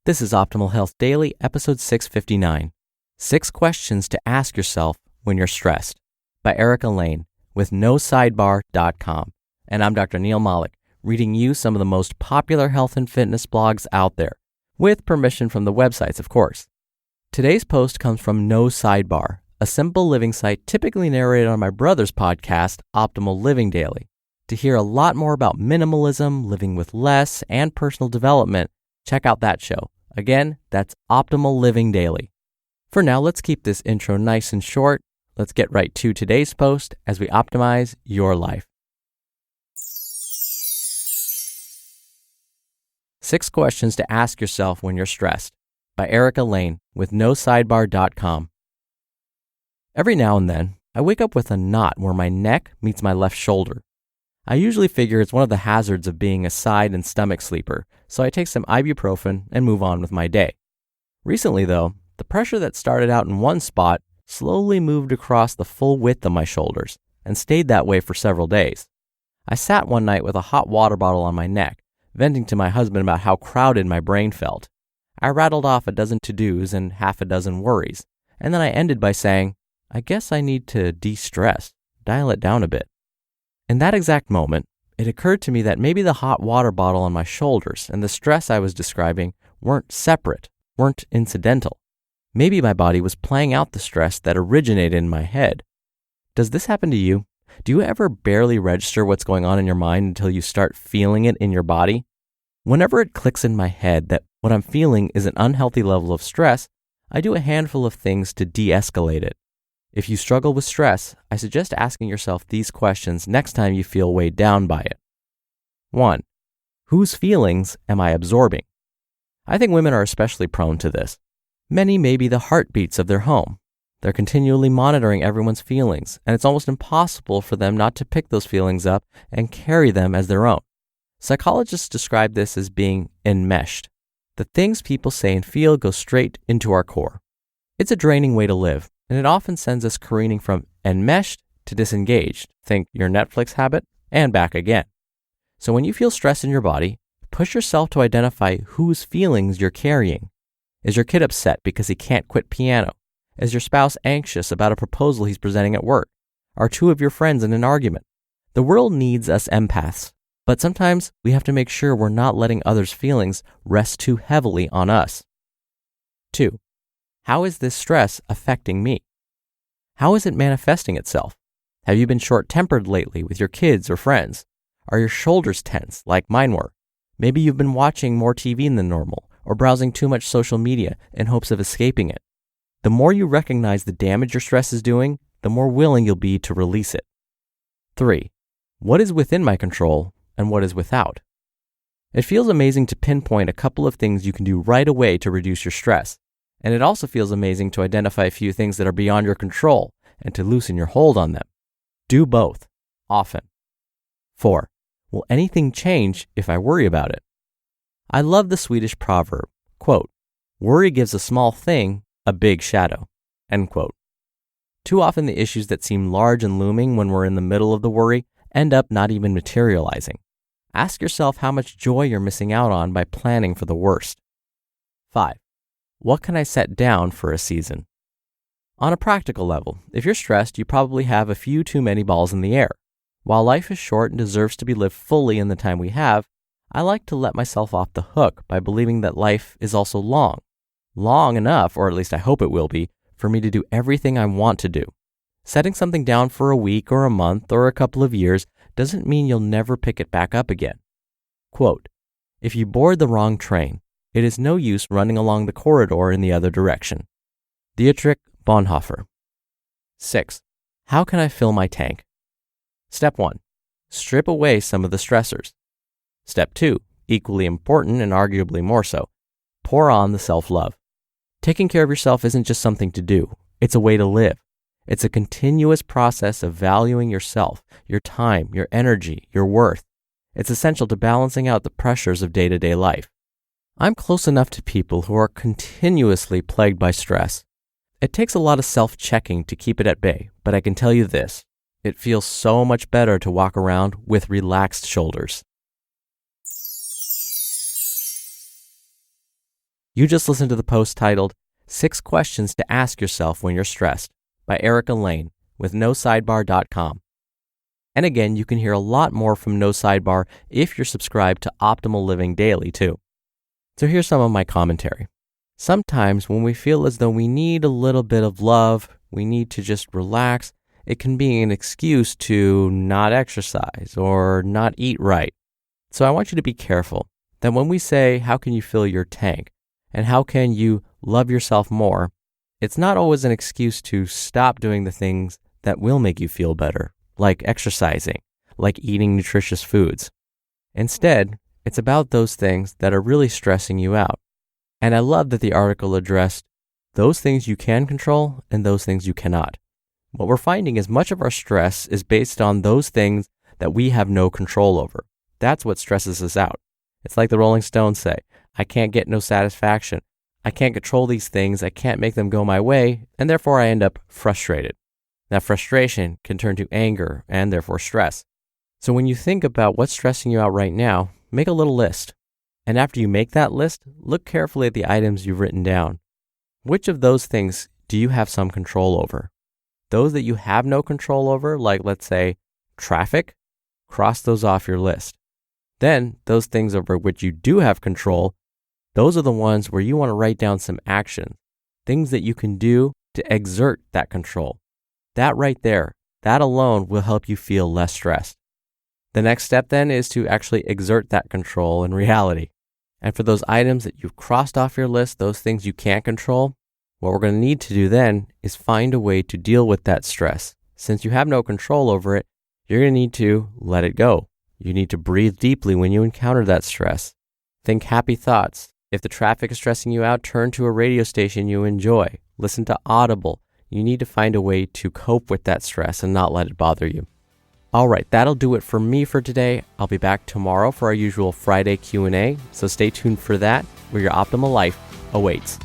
This is Optimal Health Daily, episode 659. 6 Questions to Ask Yourself When You're Stressed by Layne with NoSidebar.com. And I'm Dr. Neil Malik, reading you some of the most popular health and fitness blogs out there, with permission from the websites, of course. Today's post comes from No Sidebar, a simple living site typically narrated on my brother's podcast, Optimal Living Daily. To hear a lot more about minimalism, living with less, and personal development, check out that show. Again, that's Optimal Living Daily. For now, let's keep this intro nice and short. Let's get right to today's post as we optimize your life. 6 Questions to Ask Yourself When You're Stressed by Layne with NoSidebar.com. Every now and then, I wake up with a knot where my neck meets my left shoulder. I usually figure it's one of the hazards of being a side and stomach sleeper, so I take some ibuprofen and move on with my day. Recently, though, the pressure that started out in one spot slowly moved across the full width of my shoulders and stayed that way for several days. I sat one night with a hot water bottle on my neck, venting to my husband about how crowded my brain felt. I rattled off a dozen to-dos and half a dozen worries, and then I ended by saying, I guess I need to de-stress, dial it down a bit. In that exact moment, it occurred to me that maybe the hot water bottle on my shoulders and the stress I was describing weren't separate, weren't incidental. Maybe my body was playing out the stress that originated in my head. Does this happen to you? Do you ever barely register what's going on in your mind until you start feeling it in your body? Whenever it clicks in my head that what I'm feeling is an unhealthy level of stress, I do a handful of things to de-escalate it. If you struggle with stress, I suggest asking yourself these questions next time you feel weighed down by it. 1. Whose feelings am I absorbing? I think women are especially prone to this. Many may be the heartbeats of their home. They're continually monitoring everyone's feelings, and it's almost impossible for them not to pick those feelings up and carry them as their own. Psychologists describe this as being enmeshed. The things people say and feel go straight into our core. It's a draining way to live, and it often sends us careening from enmeshed to disengaged, think your Netflix habit, and back again. So when you feel stress in your body, push yourself to identify whose feelings you're carrying. Is your kid upset because he can't quit piano? Is your spouse anxious about a proposal he's presenting at work? Are 2 of your friends in an argument? The world needs us empaths, but sometimes we have to make sure we're not letting others' feelings rest too heavily on us. 2. How is this stress affecting me? How is it manifesting itself? Have you been short-tempered lately with your kids or friends? Are your shoulders tense like mine were? Maybe you've been watching more TV than normal or browsing too much social media in hopes of escaping it. The more you recognize the damage your stress is doing, the more willing you'll be to release it. 3. What is within my control and what is without? It feels amazing to pinpoint a couple of things you can do right away to reduce your stress. And it also feels amazing to identify a few things that are beyond your control and to loosen your hold on them. Do both, often. 4. Will anything change if I worry about it? I love the Swedish proverb, quote, worry gives a small thing a big shadow, end quote. Too often the issues that seem large and looming when we're in the middle of the worry end up not even materializing. Ask yourself how much joy you're missing out on by planning for the worst. 5. What can I set down for a season? On a practical level, if you're stressed, you probably have a few too many balls in the air. While life is short and deserves to be lived fully in the time we have, I like to let myself off the hook by believing that life is also long. Long enough, or at least I hope it will be, for me to do everything I want to do. Setting something down for a week or a month or a couple of years doesn't mean you'll never pick it back up again. Quote, if you board the wrong train, it is no use running along the corridor in the other direction. Dietrich Bonhoeffer. 6. How can I fill my tank? Step 1. Strip away some of the stressors. Step 2, equally important and arguably more so, pour on the self-love. Taking care of yourself isn't just something to do, it's a way to live. It's a continuous process of valuing yourself, your time, your energy, your worth. It's essential to balancing out the pressures of day-to-day life. I'm close enough to people who are continuously plagued by stress. It takes a lot of self-checking to keep it at bay, but I can tell you this, it feels so much better to walk around with relaxed shoulders. You just listened to the post titled 6 Questions to Ask Yourself When You're Stressed by Layne with NoSidebar.com. And again, you can hear a lot more from No Sidebar if you're subscribed to Optimal Living Daily too. So here's some of my commentary. Sometimes when we feel as though we need a little bit of love, we need to just relax, it can be an excuse to not exercise or not eat right. So I want you to be careful that when we say, how can you fill your tank and how can you love yourself more, it's not always an excuse to stop doing the things that will make you feel better, like exercising, like eating nutritious foods. Instead, it's about those things that are really stressing you out. And I love that the article addressed those things you can control and those things you cannot. What we're finding is much of our stress is based on those things that we have no control over. That's what stresses us out. It's like the Rolling Stones say, I can't get no satisfaction. I can't control these things. I can't make them go my way, and therefore I end up frustrated. That frustration can turn to anger and therefore stress. So when you think about what's stressing you out right now, make a little list. And after you make that list, look carefully at the items you've written down. Which of those things do you have some control over? Those that you have no control over, like let's say traffic, cross those off your list. Then those things over which you do have control, those are the ones where you want to write down some action, things that you can do to exert that control. That right there, that alone will help you feel less stressed. The next step then is to actually exert that control in reality. And for those items that you've crossed off your list, those things you can't control, what we're going to need to do then is find a way to deal with that stress. Since you have no control over it, you're going to need to let it go. You need to breathe deeply when you encounter that stress. Think happy thoughts. If the traffic is stressing you out, turn to a radio station you enjoy. Listen to Audible. You need to find a way to cope with that stress and not let it bother you. All right, that'll do it for me for today. I'll be back tomorrow for our usual Friday Q&A, so stay tuned for that, where your optimal life awaits.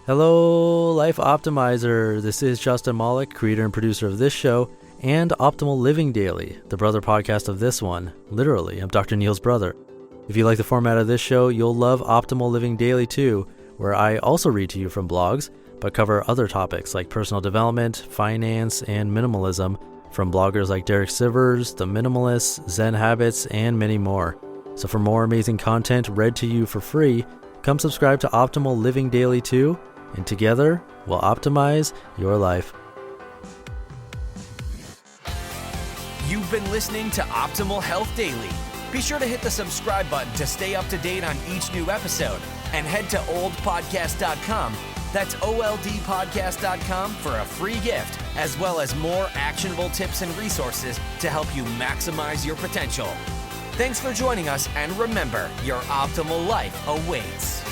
Hello, Life Optimizer. This is Justin Malik, creator and producer of this show, and Optimal Living Daily, the brother podcast of this one. Literally, I'm Dr. Neil's brother. If you like the format of this show, you'll love Optimal Living Daily too, where I also read to you from blogs, but cover other topics like personal development, finance, and minimalism, from bloggers like Derek Sivers, The Minimalists, Zen Habits, and many more. So for more amazing content read to you for free, come subscribe to Optimal Living Daily too, and together we'll optimize your life. You've been listening to Optimal Health Daily. Be sure to hit the subscribe button to stay up to date on each new episode, and head to oldpodcast.com. That's oldpodcast.com for a free gift, as well as more actionable tips and resources to help you maximize your potential. Thanks for joining us, and remember, your optimal life awaits.